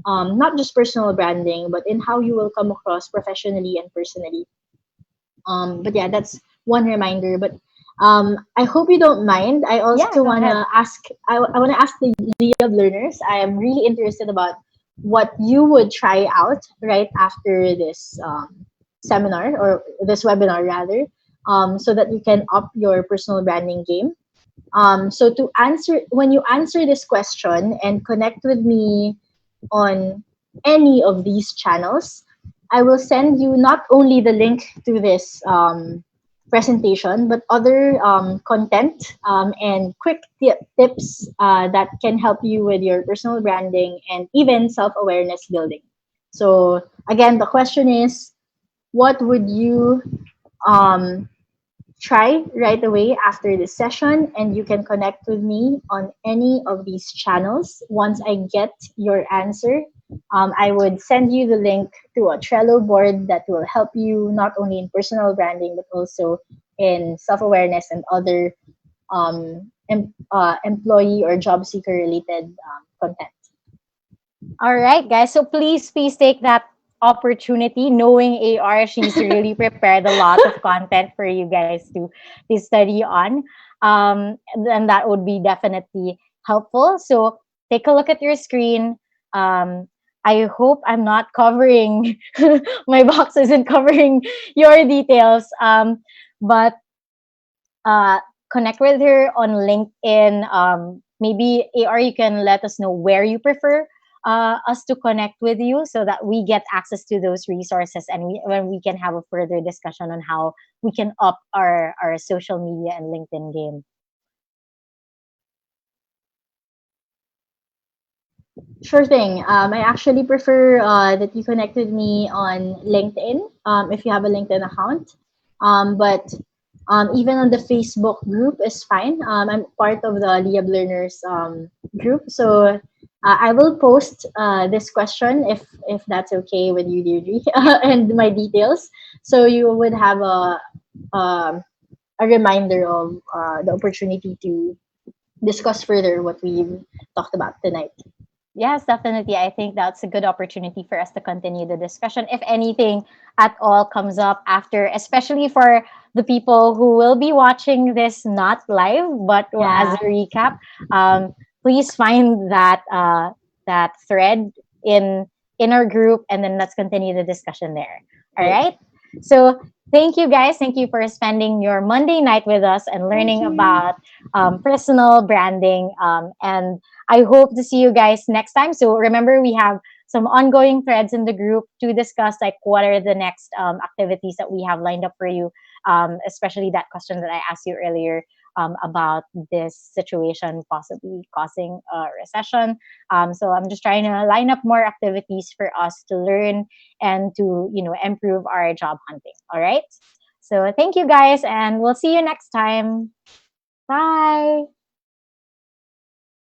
not just personal branding, but in how you will come across professionally and personally. But yeah, that's one reminder. But I hope you don't mind. I Yeah. also Go ahead. wanna ask. I wanna ask the Liyab learners. I am really interested about what you would try out right after this seminar or this webinar rather, so that you can up your personal branding game. So to answer, when you answer this question and connect with me on any of these channels, I will send you not only the link to this presentation, but other content and quick tips that can help you with your personal branding and even self awareness building. So, again, the question is, what would you um, try right away after this session? And you can connect with me on any of these channels. Once I get your answer, I would send you the link to a Trello board that will help you not only in personal branding but also in self-awareness and other employee or job seeker related content. All right, guys. So please take that opportunity. Knowing AR, she's really prepared a lot of content for you guys to study on. And that would be definitely helpful. So take a look at your screen. Um, I hope I'm not covering my box isn't covering your details. But uh, connect with her on LinkedIn. Maybe AR, you can let us know where you prefer us to connect with you so that we get access to those resources and when we can have a further discussion on how we can up our social media and LinkedIn game. Sure thing. I actually prefer that you connect with me on LinkedIn if you have a LinkedIn account. But even on the Facebook group is fine. I'm part of the Liab Learners group. So I will post this question if that's okay with you, Deirdre, and my details. So you would have um, a reminder of the opportunity to discuss further what we've talked about tonight. Yes, definitely. I think that's a good opportunity for us to continue the discussion. If anything at all comes up after, especially for the people who will be watching this not live, but as a Yeah. recap, please find that thread in in our group, and then let's continue the discussion there. All Right. right. So thank you guys. Thank you for spending your Monday night with us and Thank learning you. about personal branding and I hope to see you guys next time. So remember, we have some ongoing threads in the group to discuss like what are the next activities that we have lined up for you, especially that question that I asked you earlier about this situation possibly causing a recession. So I'm just trying to line up more activities for us to learn and to improve our job hunting. All right. So thank you guys, and we'll see you next time. Bye.